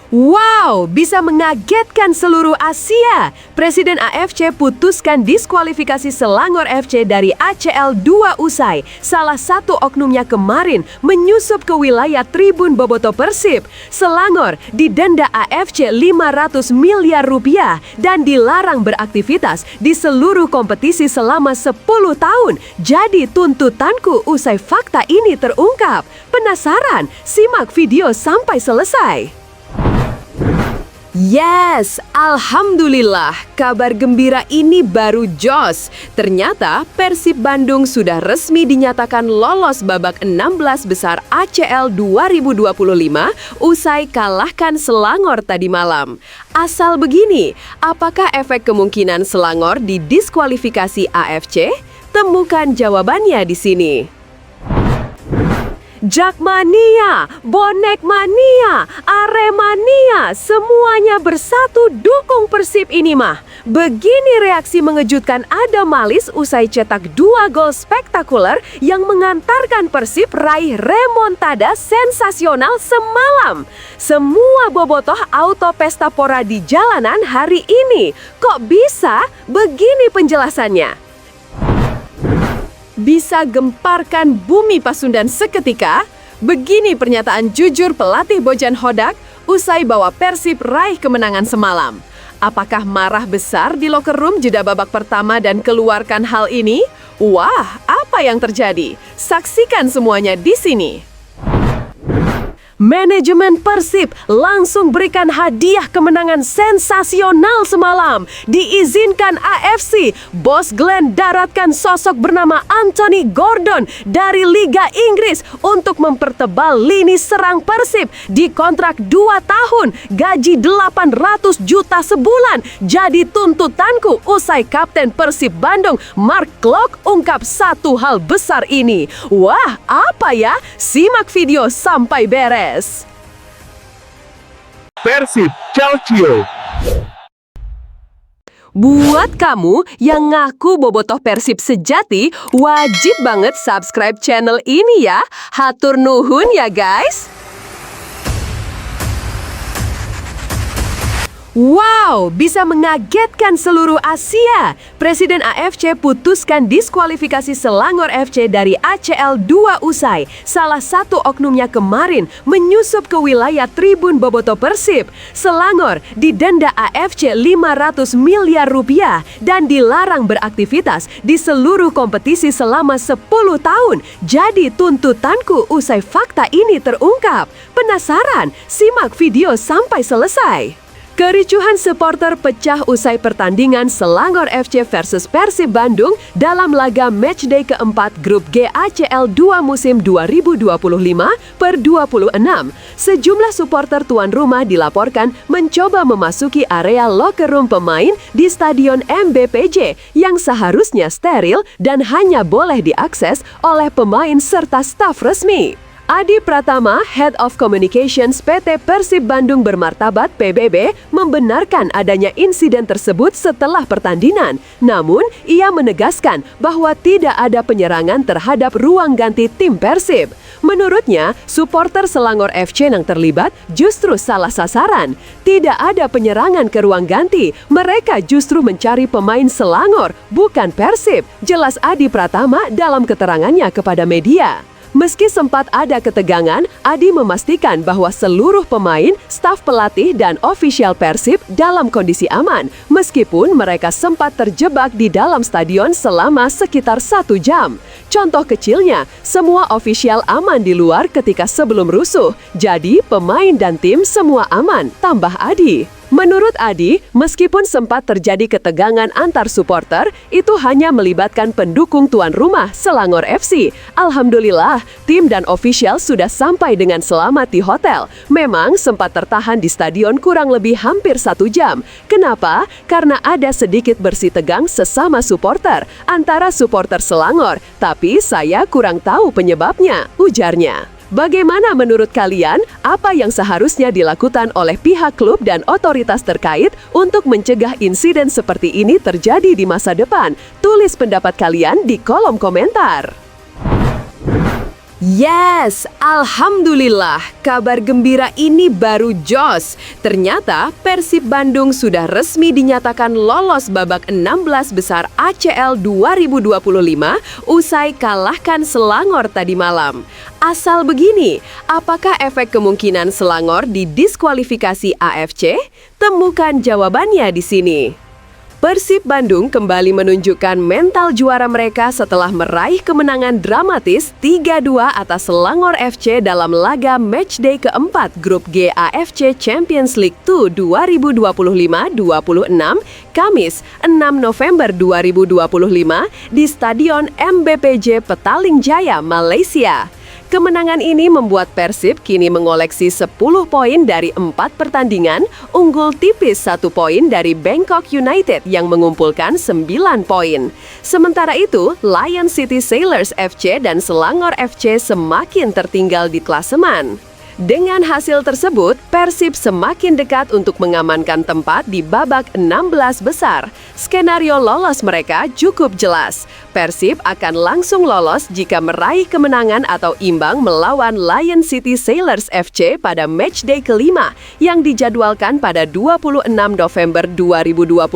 Wow, bisa mengagetkan seluruh Asia. Presiden AFC putuskan diskualifikasi Selangor FC dari ACL 2 usai. Salah satu oknumnya kemarin menyusup ke wilayah Tribun Boboto Persib. Selangor didenda AFC 500 miliar rupiah dan dilarang beraktivitas di seluruh kompetisi selama 10 tahun. Jadi tuntutanku usai fakta ini terungkap. Penasaran? Simak video sampai selesai. Yes, alhamdulillah, kabar gembira ini baru jos. Ternyata Persib Bandung sudah resmi dinyatakan lolos babak 16 besar ACL 2025 usai kalahkan Selangor tadi malam. Asal begini, apakah efek kemungkinan Selangor didiskualifikasi AFC? Temukan jawabannya di sini. Jakmania, bonek mania, Aremania, semuanya bersatu dukung Persib ini mah. Begini reaksi mengejutkan Adam Malis usai cetak 2 gol spektakuler yang mengantarkan Persib raih remontada sensasional semalam. Semua bobotoh auto pesta pora di jalanan hari ini. Kok bisa? Begini penjelasannya. Bisa gemparkan bumi Pasundan seketika? Begini pernyataan jujur pelatih Bojan Hodak usai bawa Persib raih kemenangan semalam. Apakah marah besar di locker room jeda babak pertama dan keluarkan hal ini? Wah, apa yang terjadi? Saksikan semuanya di sini. Manajemen Persib langsung berikan hadiah kemenangan sensasional semalam. Diizinkan AFC, Bos Glenn daratkan sosok bernama Anthony Gordon dari Liga Inggris untuk mempertebal lini serang Persib. Di kontrak 2 tahun, gaji 800 juta sebulan. Jadi tuntutanku usai Kapten Persib Bandung, Mark Klok, ungkap satu hal besar ini. Wah, apa ya? Simak video sampai beres. Persib Calcio. Buat kamu yang ngaku bobotoh Persib sejati, wajib banget subscribe channel ini ya. Hatur nuhun ya guys. Wow, bisa mengagetkan seluruh Asia. Presiden AFC putuskan diskualifikasi Selangor FC dari ACL 2 usai. Salah satu oknumnya kemarin menyusup ke wilayah Tribun Boboto Persib. Selangor didenda AFC 500 miliar rupiah dan dilarang beraktivitas di seluruh kompetisi selama 10 tahun. Jadi tuntutanku usai fakta ini terungkap. Penasaran? Simak video sampai selesai. Kericuhan supporter pecah usai pertandingan Selangor FC versus Persib Bandung dalam laga matchday keempat grup G ACL 2 musim 2025/26. Sejumlah supporter tuan rumah dilaporkan mencoba memasuki area locker room pemain di Stadion MBPJ yang seharusnya steril dan hanya boleh diakses oleh pemain serta staf resmi. Adi Pratama, Head of Communications PT Persib Bandung Bermartabat PBB, membenarkan adanya insiden tersebut setelah pertandingan. Namun, ia menegaskan bahwa tidak ada penyerangan terhadap ruang ganti tim Persib. Menurutnya, supporter Selangor FC yang terlibat justru salah sasaran. Tidak ada penyerangan ke ruang ganti, mereka justru mencari pemain Selangor, bukan Persib, jelas Adi Pratama dalam keterangannya kepada media. Meski sempat ada ketegangan, Adi memastikan bahwa seluruh pemain, staf pelatih, dan ofisial Persib dalam kondisi aman, meskipun mereka sempat terjebak di dalam stadion selama sekitar 1 jam. Contoh kecilnya, semua ofisial aman di luar ketika sebelum rusuh, jadi pemain dan tim semua aman, tambah Adi. Menurut Adi, meskipun sempat terjadi ketegangan antar supporter, itu hanya melibatkan pendukung tuan rumah Selangor FC. Alhamdulillah, tim dan ofisial sudah sampai dengan selamat di hotel. Memang sempat tertahan di stadion kurang lebih hampir 1 jam. Kenapa? Karena ada sedikit bersih tegang sesama supporter antara supporter Selangor, tapi saya kurang tahu penyebabnya, ujarnya. Bagaimana menurut kalian? Apa yang seharusnya dilakukan oleh pihak klub dan otoritas terkait untuk mencegah insiden seperti ini terjadi di masa depan? Tulis pendapat kalian di kolom komentar. Yes, alhamdulillah, kabar gembira ini baru jos. Ternyata Persib Bandung sudah resmi dinyatakan lolos babak 16 besar ACL 2025 usai kalahkan Selangor tadi malam. Asal begini, apakah efek kemungkinan Selangor didiskualifikasi AFC? Temukan jawabannya di sini. Persib Bandung kembali menunjukkan mental juara mereka setelah meraih kemenangan dramatis 3-2 atas Selangor FC dalam laga matchday keempat Grup G AFC Champions League 2 2025-26 Kamis 6 November 2025 di Stadion MBPJ Petaling Jaya, Malaysia. Kemenangan ini membuat Persib kini mengoleksi 10 poin dari 4 pertandingan, unggul tipis 1 poin dari Bangkok United yang mengumpulkan 9 poin. Sementara itu, Lion City Sailors FC dan Selangor FC semakin tertinggal di klasemen. Dengan hasil tersebut, Persib semakin dekat untuk mengamankan tempat di babak 16 besar. Skenario lolos mereka cukup jelas. Persib akan langsung lolos jika meraih kemenangan atau imbang melawan Lion City Sailors FC pada matchday kelima yang dijadwalkan pada 26 November 2025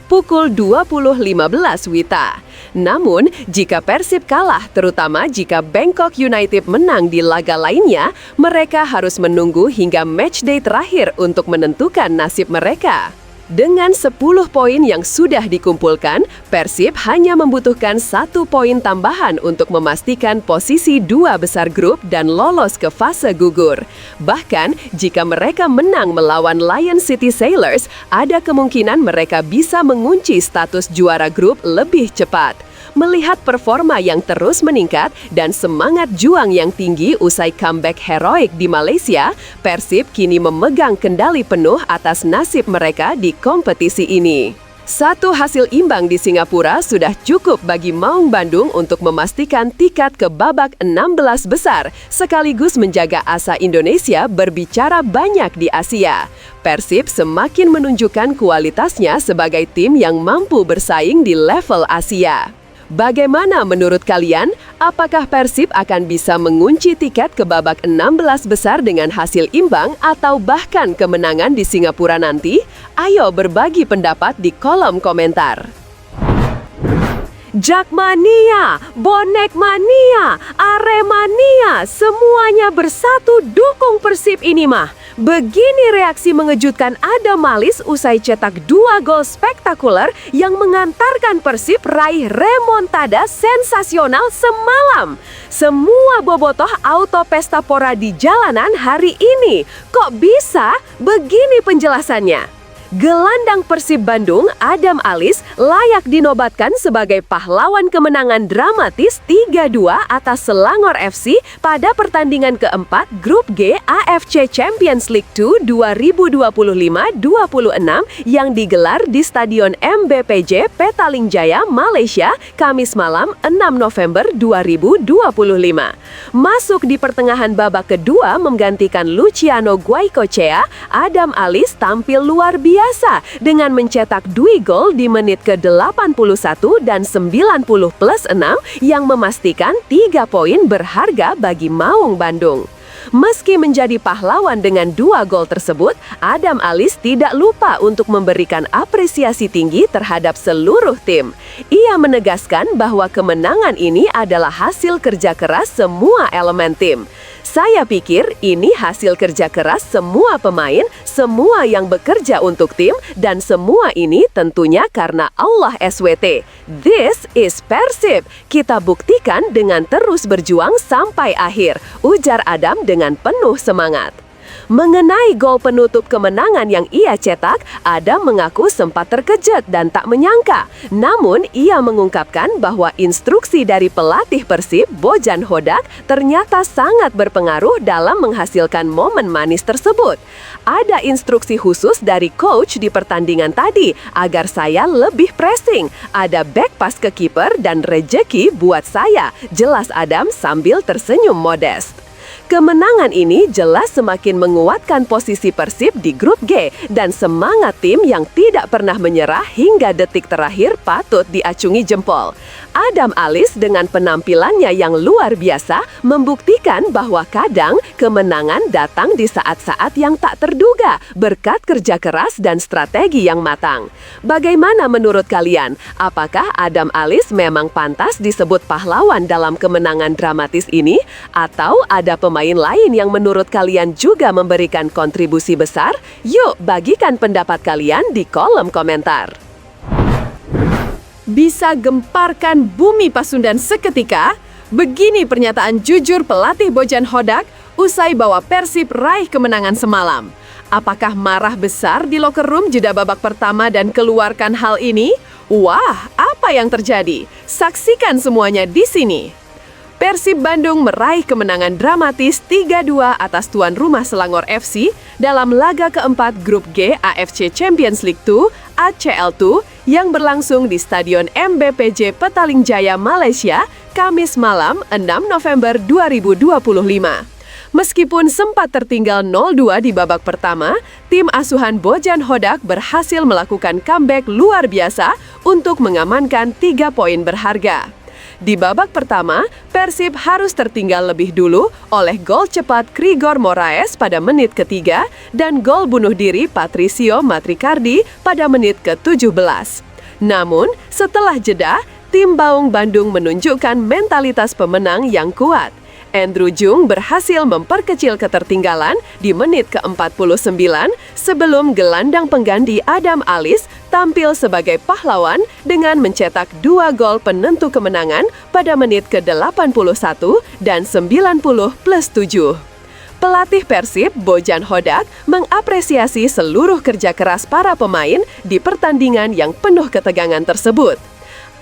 pukul 20.15 WITA. Namun, jika Persib kalah, terutama jika Bangkok United menang di laga lainnya, mereka harus menunggu hingga matchday terakhir untuk menentukan nasib mereka. Dengan 10 poin yang sudah dikumpulkan, Persib hanya membutuhkan 1 poin tambahan untuk memastikan posisi 2 besar grup dan lolos ke fase gugur. Bahkan, jika mereka menang melawan Lion City Sailors, ada kemungkinan mereka bisa mengunci status juara grup lebih cepat. Melihat performa yang terus meningkat dan semangat juang yang tinggi usai comeback heroik di Malaysia, Persib kini memegang kendali penuh atas nasib mereka di kompetisi ini. Satu hasil imbang di Singapura sudah cukup bagi Maung Bandung untuk memastikan tiket ke babak 16 besar, sekaligus menjaga asa Indonesia berbicara banyak di Asia. Persib semakin menunjukkan kualitasnya sebagai tim yang mampu bersaing di level Asia. Bagaimana menurut kalian? Apakah Persib akan bisa mengunci tiket ke babak 16 besar dengan hasil imbang atau bahkan kemenangan di Singapura nanti? Ayo berbagi pendapat di kolom komentar. Jakmania, Bonek Mania, Aremania, semuanya bersatu dukung Persib ini mah. Begini reaksi mengejutkan Adam Malis usai cetak 2 gol spektakuler yang mengantarkan Persib raih remontada sensasional semalam. Semua bobotoh auto pesta pora di jalanan hari ini. Kok bisa? Begini penjelasannya. Gelandang Persib Bandung, Adam Alis, layak dinobatkan sebagai pahlawan kemenangan dramatis 3-2 atas Selangor FC pada pertandingan keempat Grup G AFC Champions League 2 2025-26 yang digelar di Stadion MBPJ Petaling Jaya, Malaysia, Kamis malam 6 November 2025. Masuk di pertengahan babak kedua menggantikan Luciano Guaicochea, Adam Alis tampil luar biasa dengan mencetak 2 gol di menit ke-81 dan 90+6 yang memastikan 3 poin berharga bagi Maung Bandung. Meski menjadi pahlawan dengan 2 gol tersebut, Adam Alis tidak lupa untuk memberikan apresiasi tinggi terhadap seluruh tim. Ia menegaskan bahwa kemenangan ini adalah hasil kerja keras semua elemen tim. Saya pikir ini hasil kerja keras semua pemain, semua yang bekerja untuk tim, dan semua ini tentunya karena Allah SWT. This is Persib. Kita buktikan dengan terus berjuang sampai akhir, ujar Adam dengan penuh semangat. Mengenai gol penutup kemenangan yang ia cetak, Adam mengaku sempat terkejut dan tak menyangka. Namun, ia mengungkapkan bahwa instruksi dari pelatih Persib, Bojan Hodak, ternyata sangat berpengaruh dalam menghasilkan momen manis tersebut. Ada instruksi khusus dari coach di pertandingan tadi agar saya lebih pressing. Ada back pass ke kiper dan rejeki buat saya, jelas Adam sambil tersenyum modest. Kemenangan ini jelas semakin menguatkan posisi Persib di grup G dan semangat tim yang tidak pernah menyerah hingga detik terakhir patut diacungi jempol. Adam Alis dengan penampilannya yang luar biasa membuktikan bahwa kadang kemenangan datang di saat-saat yang tak terduga berkat kerja keras dan strategi yang matang. Bagaimana menurut kalian? Apakah Adam Alis memang pantas disebut pahlawan dalam kemenangan dramatis ini? Atau ada pemain lain yang menurut kalian juga memberikan kontribusi besar? Yuk, bagikan pendapat kalian di kolom komentar. Bisa gemparkan bumi Pasundan seketika? Begini pernyataan jujur pelatih Bojan Hodak usai bawa Persib raih kemenangan semalam. Apakah marah besar di locker room jeda babak pertama dan keluarkan hal ini? Wah, apa yang terjadi? Saksikan semuanya di sini. Persib Bandung meraih kemenangan dramatis 3-2 atas tuan rumah Selangor FC dalam laga keempat grup G AFC Champions League 2 ACL2 yang berlangsung di Stadion MBPJ Petaling Jaya, Malaysia, Kamis malam 6 November 2025. Meskipun sempat tertinggal 0-2 di babak pertama, tim asuhan Bojan Hodak berhasil melakukan comeback luar biasa untuk mengamankan 3 poin berharga. Di babak pertama, Persib harus tertinggal lebih dulu oleh gol cepat Krigor Moraes pada menit ketiga dan gol bunuh diri Patricio Matricardi pada menit ke-17. Namun, setelah jeda, tim Baung Bandung menunjukkan mentalitas pemenang yang kuat. Andrew Jung berhasil memperkecil ketertinggalan di menit ke-49 sebelum gelandang pengganti Adam Alis tampil sebagai pahlawan dengan mencetak 2 gol penentu kemenangan pada menit ke-81 dan 90+7. Pelatih Persib, Bojan Hodak, mengapresiasi seluruh kerja keras para pemain di pertandingan yang penuh ketegangan tersebut.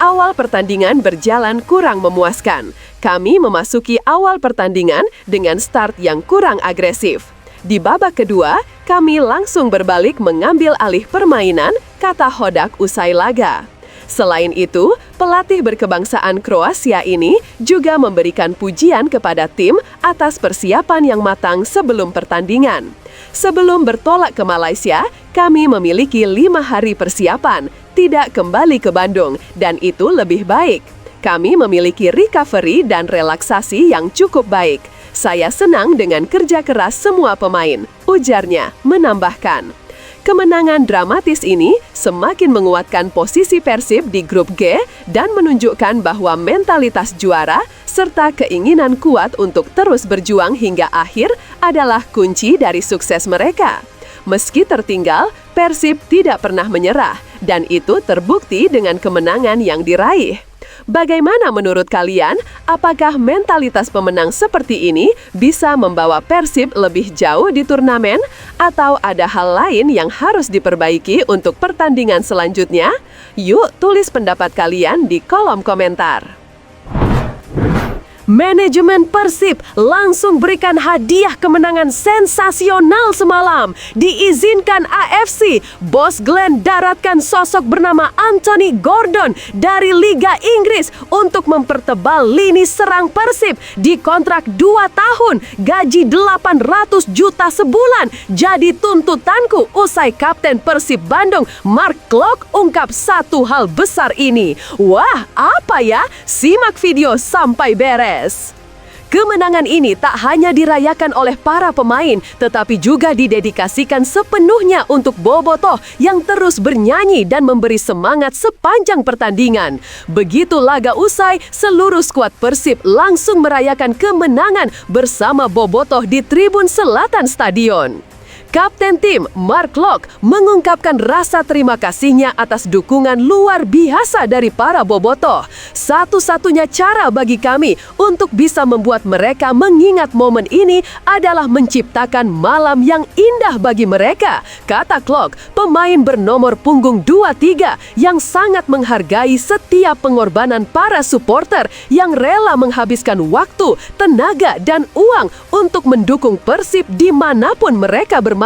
Awal pertandingan berjalan kurang memuaskan. Kami memasuki awal pertandingan dengan start yang kurang agresif. Di babak kedua, kami langsung berbalik mengambil alih permainan, kata Hodak usai laga. Selain itu, pelatih berkebangsaan Kroasia ini juga memberikan pujian kepada tim atas persiapan yang matang sebelum pertandingan. Sebelum bertolak ke Malaysia, kami memiliki 5 hari persiapan, tidak kembali ke Bandung, dan itu lebih baik. Kami memiliki recovery dan relaksasi yang cukup baik. Saya senang dengan kerja keras semua pemain, ujarnya, menambahkan. Kemenangan dramatis ini semakin menguatkan posisi Persib di grup G dan menunjukkan bahwa mentalitas juara serta keinginan kuat untuk terus berjuang hingga akhir adalah kunci dari sukses mereka. Meski tertinggal, Persib tidak pernah menyerah dan itu terbukti dengan kemenangan yang diraih. Bagaimana menurut kalian? Apakah mentalitas pemenang seperti ini bisa membawa Persib lebih jauh di turnamen? Atau ada hal lain yang harus diperbaiki untuk pertandingan selanjutnya? Yuk, tulis pendapat kalian di kolom komentar. Manajemen Persib langsung berikan hadiah kemenangan sensasional semalam. Diizinkan AFC, Bos Glenn daratkan sosok bernama Anthony Gordon dari Liga Inggris untuk mempertebal lini serang Persib di kontrak 2 tahun, gaji 800 juta sebulan. Jadi tuntutanku, usai Kapten Persib Bandung Mark Klok ungkap satu hal besar ini. Wah, apa ya? Simak video sampai beres. Kemenangan ini tak hanya dirayakan oleh para pemain, tetapi juga didedikasikan sepenuhnya untuk Bobotoh yang terus bernyanyi dan memberi semangat sepanjang pertandingan. Begitu laga usai, seluruh skuad Persib langsung merayakan kemenangan bersama Bobotoh di tribun selatan stadion. Kapten tim Mark Klok mengungkapkan rasa terima kasihnya atas dukungan luar biasa dari para bobotoh. Satu-satunya cara bagi kami untuk bisa membuat mereka mengingat momen ini adalah menciptakan malam yang indah bagi mereka, kata Klok, pemain bernomor punggung 23 yang sangat menghargai setiap pengorbanan para supporter yang rela menghabiskan waktu, tenaga, dan uang untuk mendukung Persib dimanapun mereka bermain.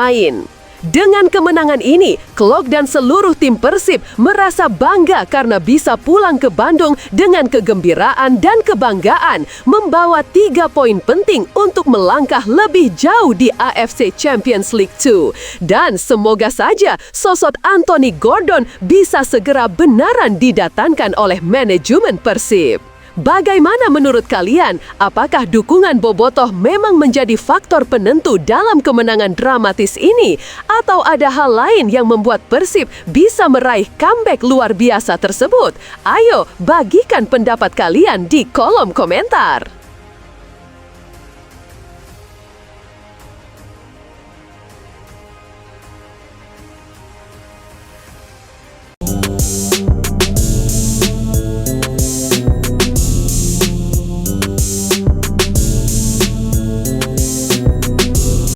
Dengan kemenangan ini, Klok dan seluruh tim Persib merasa bangga karena bisa pulang ke Bandung dengan kegembiraan dan kebanggaan, membawa 3 poin penting untuk melangkah lebih jauh di AFC Champions League 2. Dan semoga saja sosok Anthony Gordon bisa segera benaran didatangkan oleh manajemen Persib. Bagaimana menurut kalian? Apakah dukungan Bobotoh memang menjadi faktor penentu dalam kemenangan dramatis ini? Atau ada hal lain yang membuat Persib bisa meraih comeback luar biasa tersebut? Ayo, bagikan pendapat kalian di kolom komentar.